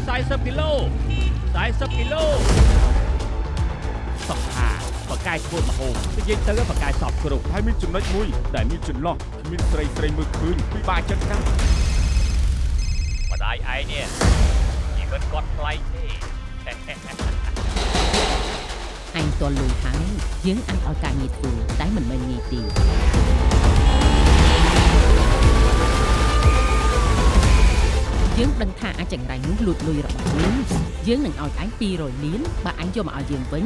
40 គីឡូ40 គីឡូសោះថាបកាយធ្វើមហូបនិយាយទៅបកាយសពគ្រប់ ហើយមានចំណុចមួយដែលមានចន្លោះមានស្រីមើលឃើញពិបាកចិត្តណាស់ ម្ដាយឯងនេះជីវិតគាត់ថ្លៃទេ អញទាល់លុយហើយយើងអាចឲ្យការងារធ្វើតែមិនមែនងាយទេយើងដឹងថាអាចចង្រៃនោះលួចលុយរបស់យើងនឹងឲ្យអញ200លានបើអញយកមកឲ្យយើងវិញ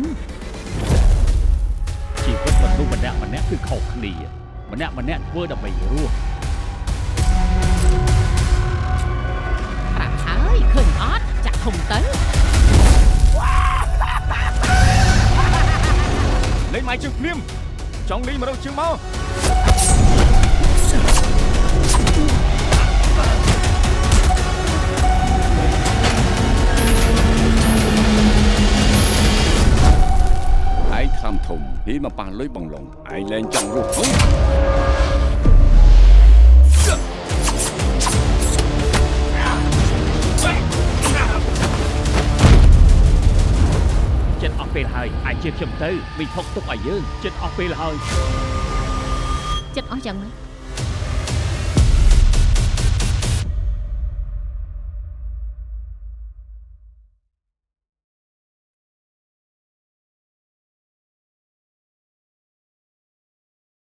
ជីវិតមនុស្សម្នាក់គឺខុសគ្នាម្នាក់ធ្វើដើម្បីរស់ ប្រាក់ហើយឃើញអត់ចាក់ធំទៅ លេងម៉ៃជើងភ្លាមចង់លេងមករកជើងមកឯងខំធំហីមកប៉ះលុយបងឡុងឯងលែងចង់រស់ហ៎ ចិត្តអស់ពេលហើយអាចជាខ្ញុំទៅវិភពទុកឲ្យយើងចិត្តអស់ពេលហើយ ចិត្តអស់យ៉ាងណា